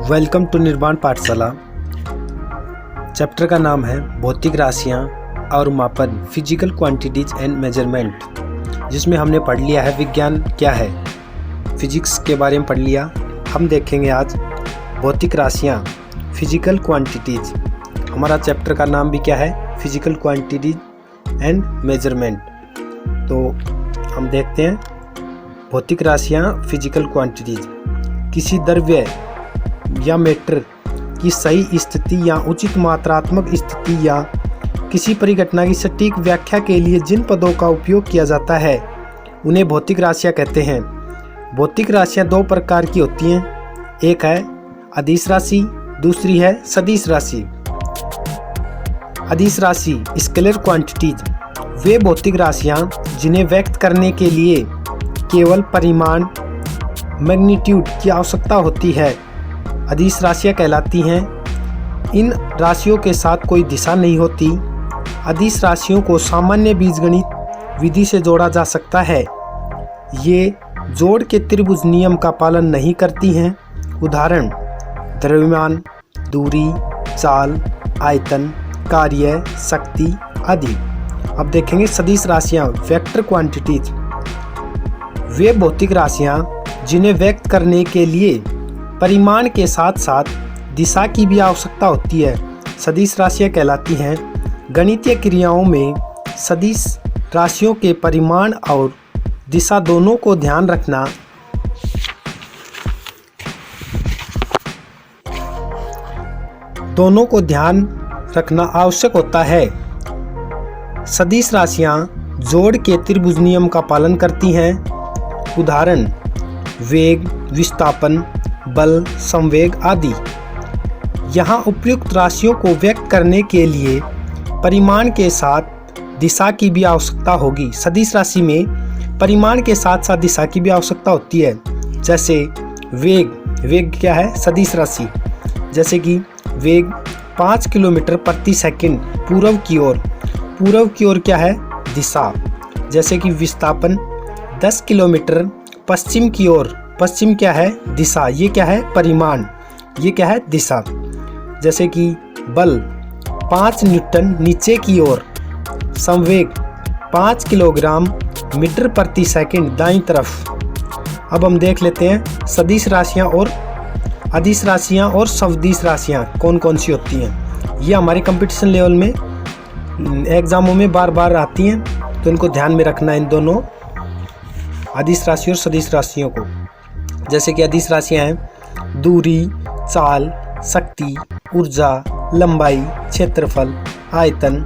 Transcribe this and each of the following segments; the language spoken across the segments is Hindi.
वेलकम टू निर्माण पाठशाला। चैप्टर का नाम है भौतिक राशियाँ और मापन, फिजिकल क्वांटिटीज एंड मेजरमेंट, जिसमें हमने पढ़ लिया है विज्ञान क्या है, फिजिक्स के बारे में पढ़ लिया। हम देखेंगे आज भौतिक राशियाँ, फिजिकल क्वांटिटीज। हमारा चैप्टर का नाम भी क्या है, फिजिकल क्वांटिटीज एंड मेजरमेंट। तो हम देखते हैं भौतिक राशियाँ, फिजिकल क्वांटिटीज। किसी द्रव्य या मैटर की सही स्थिति या उचित मात्रात्मक स्थिति या किसी परिघटना की सटीक व्याख्या के लिए जिन पदों का उपयोग किया जाता है उन्हें भौतिक राशियाँ कहते हैं। भौतिक राशियाँ दो प्रकार की होती हैं, एक है अदिश राशि, दूसरी है सदिश राशि। अदिश राशि स्केलर क्वांटिटीज वे भौतिक राशियाँ जिन्हें व्यक्त करने के लिए केवल परिमाण मैग्नीट्यूड की आवश्यकता होती है, अदिश राशियाँ कहलाती हैं। इन राशियों के साथ कोई दिशा नहीं होती। अदिश राशियों को सामान्य बीजगणित विधि से जोड़ा जा सकता है। ये जोड़ के त्रिभुज नियम का पालन नहीं करती हैं। उदाहरण द्रव्यमान, दूरी, चाल, आयतन, कार्य, शक्ति आदि। अब देखेंगे सदिश राशियाँ, वेक्टर क्वांटिटीज। वे भौतिक राशियाँ जिन्हें व्यक्त करने के लिए परिमाण के साथ साथ दिशा की भी आवश्यकता होती है, सदिश राशियाँ कहलाती हैं। गणितीय क्रियाओं में सदिश राशियों के परिमाण और दिशा दोनों को ध्यान रखना आवश्यक होता है। सदिश राशियाँ जोड़ के त्रिभुज नियम का पालन करती हैं। उदाहरण वेग, विस्थापन, बल, संवेग आदि। यहाँ उपर्युक्त राशियों को व्यक्त करने के लिए परिमाण के साथ दिशा की भी आवश्यकता होगी। सदिश राशि में परिमाण के साथ साथ दिशा की भी आवश्यकता होती है। जैसे वेग क्या है, सदिश राशि। जैसे कि वेग 5 किलोमीटर प्रति सेकंड पूर्व की ओर क्या है, दिशा। जैसे कि विस्थापन 10 किलोमीटर पश्चिम की ओर, पश्चिम क्या है, दिशा। ये क्या है, परिमाण। ये क्या है, दिशा। जैसे कि बल 5 न्यूटन नीचे की ओर, संवेग 5 किलोग्राम मीटर प्रति सेकंड दाईं तरफ। अब हम देख लेते हैं सदिश राशियाँ और अदिश राशियाँ और सदिश राशियाँ कौन कौन सी होती हैं। ये हमारे कंपटीशन लेवल में एग्जामों में बार बार आती हैं, तो इनको ध्यान में रखना, इन दोनों अदिश राशि और सदिश राशियों को। जैसे कि अदिश राशियाँ हैं दूरी, चाल, शक्ति, ऊर्जा, लंबाई, क्षेत्रफल, आयतन,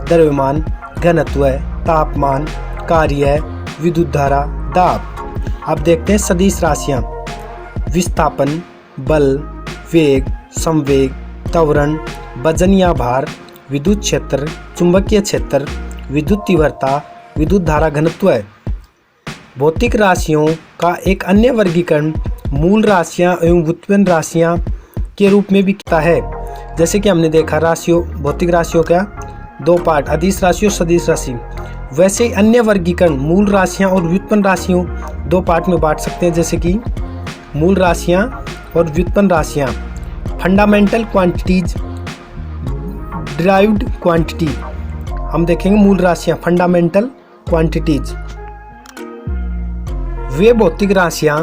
द्रव्यमान, घनत्व, तापमान, कार्य, विद्युत धारा, दाब। अब देखते हैं सदिश राशियाँ। विस्थापन, बल, वेग, संवेग, त्वरण, वजन या भार, विद्युत क्षेत्र, चुंबकीय क्षेत्र, विद्युत तीव्रता, विद्युत धारा घनत्व। भौतिक राशियों का एक अन्य वर्गीकरण मूल राशियाँ एवं व्युत्पन्न राशियाँ के रूप में भी किया है। जैसे कि हमने देखा भौतिक राशियों का दो पार्ट, अदिश राशि और सदिश राशि। वैसे ही अन्य वर्गीकरण मूल राशियाँ और व्युत्पन्न राशियों दो पार्ट में बांट सकते हैं। जैसे कि मूल राशियाँ और व्युत्पन्न राशियाँ। Fundamental quantities, derived quantity. हम देखेंगे मूल राशियाँ, फंडामेंटल क्वांटिटीज। वे भौतिक राशियाँ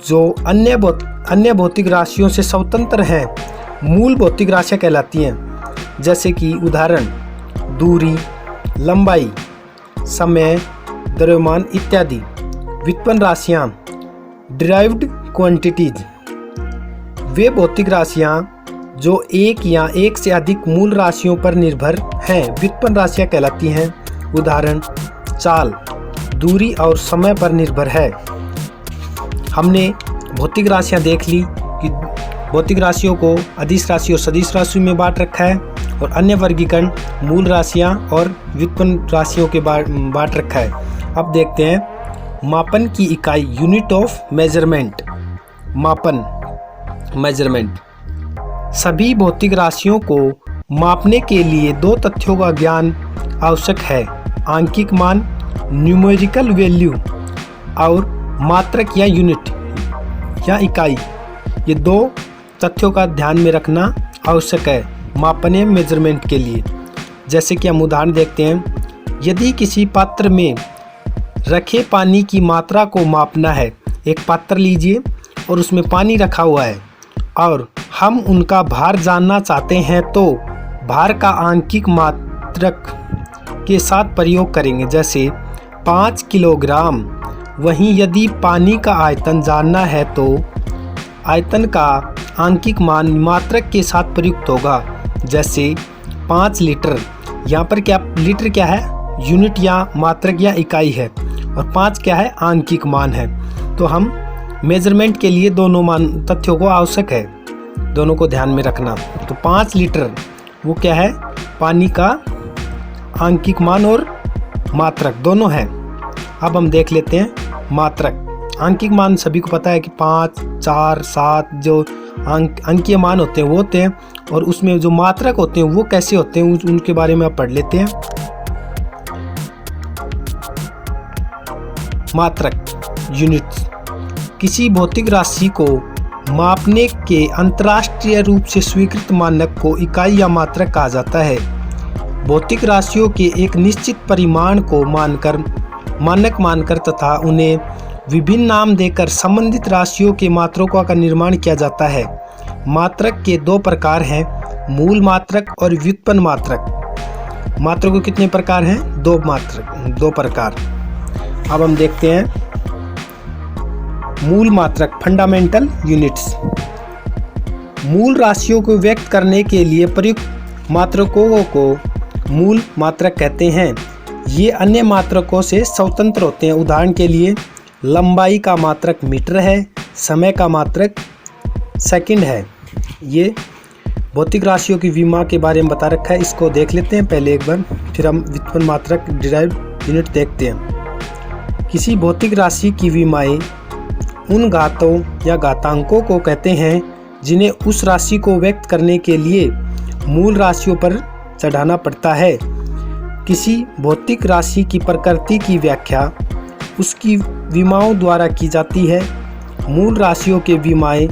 जो अन्य भौतिक राशियों से स्वतंत्र हैं, मूल भौतिक राशियाँ कहलाती हैं। जैसे कि उदाहरण दूरी, लंबाई, समय, द्रव्यमान इत्यादि। व्युत्पन्न राशियाँ, डिराइव्ड क्वांटिटीज। वे भौतिक राशियाँ जो एक या एक से अधिक मूल राशियों पर निर्भर हैं, व्युत्पन्न राशियाँ कहलाती हैं। उदाहरण चाल, दूरी और समय पर निर्भर है। हमने भौतिक राशियाँ देख ली कि भौतिक राशियों को अदिश राशि और सदिश राशि में बांट रखा है, और अन्य वर्गीकरण मूल राशियाँ और व्युत्पन्न राशियों के बांट रखा है। अब देखते हैं मापन की इकाई, यूनिट ऑफ मेजरमेंट। मापन, मेजरमेंट। सभी भौतिक राशियों को मापने के लिए दो तथ्यों का ज्ञान आवश्यक है, आंकिक मान न्यूमेरिकल वैल्यू और मात्रक या यूनिट या इकाई। ये दो तथ्यों का ध्यान में रखना आवश्यक है मापनीय मेजरमेंट के लिए। जैसे कि हम उदाहरण देखते हैं, यदि किसी पात्र में रखे पानी की मात्रा को मापना है, एक पात्र लीजिए और उसमें पानी रखा हुआ है और हम उनका भार जानना चाहते हैं, तो भार का आंकिक मात्रक के साथ प्रयोग करेंगे, जैसे 5 किलोग्राम। वहीं यदि पानी का आयतन जानना है तो आयतन का आंकिक मान मात्रक के साथ प्रयुक्त होगा, जैसे 5 लीटर। यहाँ पर क्या लीटर क्या है, यूनिट या मात्रक या इकाई है, और 5 क्या है, आंकिक मान है। तो हम मेजरमेंट के लिए दोनों मान तथ्यों को आवश्यक है, दोनों को ध्यान में रखना। तो 5 लीटर वो क्या है, पानी का आंकिक मान और मात्रक दोनों है। अब हम देख लेते हैं मात्रक। आंकिक मान सभी को पता है कि 5, 4, 7 जो अंकीय मान होते हैं वो होते हैं, और उसमें जो मात्रक होते हैं वो कैसे होते हैं उनके बारे में आप पढ़ लेते हैं। मात्रक यूनिट्स किसी भौतिक राशि को मापने के अंतर्राष्ट्रीय रूप से स्वीकृत मानक को इकाई या मात्रक कहा जाता है। भौतिक राशियों के एक निश्चित परिमाण को मानक मानकर तथा उन्हें विभिन्न नाम देकर संबंधित राशियों के मात्रकों का निर्माण किया जाता है। मात्रक के 2 प्रकार हैं, मूल मात्रक और व्युत्पन्न मात्रक। मात्रकों के कितने प्रकार हैं, 2 प्रकार। अब हम देखते हैं मूल मात्रक, फंडामेंटल यूनिट्स। मूल राशियों को व्यक्त करने के लिए प्रयुक्त मात्रकों को मूल मात्रक कहते हैं। ये अन्य मात्रकों से स्वतंत्र होते हैं। उदाहरण के लिए लंबाई का मात्रक मीटर है, समय का मात्रक सेकंड है। ये भौतिक राशियों की विमा के बारे में बता रखा है, इसको देख लेते हैं पहले एक बार, फिर हम व्युत्पन्न मात्रक डिराइव्ड यूनिट देखते हैं। किसी भौतिक राशि की विमाएं उन घातों या घातांकों को कहते हैं जिन्हें उस राशि को व्यक्त करने के लिए मूल राशियों पर चढ़ाना पड़ता है। किसी भौतिक राशि की प्रकृति की व्याख्या उसकी विमाओं द्वारा की जाती है। मूल राशियों के विमाएं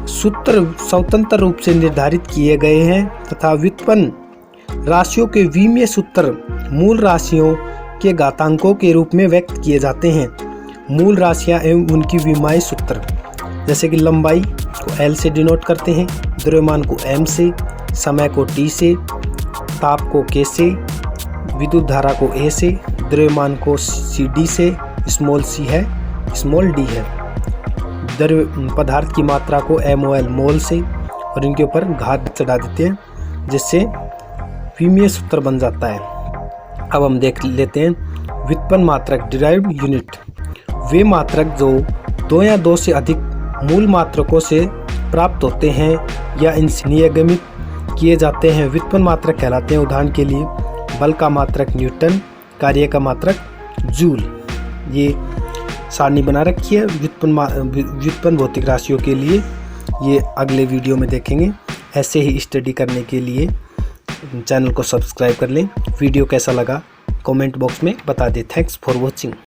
सूत्र स्वतंत्र रूप से निर्धारित किए गए हैं तथा व्युत्पन्न राशियों के विमीय सूत्र मूल राशियों के घातांकों के रूप में व्यक्त किए जाते हैं। मूल राशियां एवं उनकी विमाएं सूत्र, जैसे कि लंबाई को L से डिनोट करते हैं, द्रव्यमान को M से, समय को T से, ताप को K से, विद्युत धारा को A से, द्रव्यमान को CD से, स्मॉल c है, स्मॉल d है, पदार्थ की मात्रा को MOL मोल से, और इनके ऊपर घात चढ़ा देते हैं, जिससे विमीय सूत्र बन जाता है। अब हम देख लेते हैं व्युत्पन्न मात्रक डिराइव्ड यूनिट। वे मात्रक जो 2 या 2 से अधिक मूल मात्रकों से प्राप्त होते हैं या इनसे नियमित किए जाते हैं व्युत्पन्न मात्रक कहलाते हैं। उदाहरण के लिए बल का मात्रक न्यूटन, कार्य का मात्रक जूल। ये सारणी बना रखी है व्युत्पन्न भौतिक राशियों के लिए, ये अगले वीडियो में देखेंगे। ऐसे ही स्टडी करने के लिए चैनल को सब्सक्राइब कर लें। वीडियो कैसा लगा कमेंट बॉक्स में बता दें। Thanks for watching.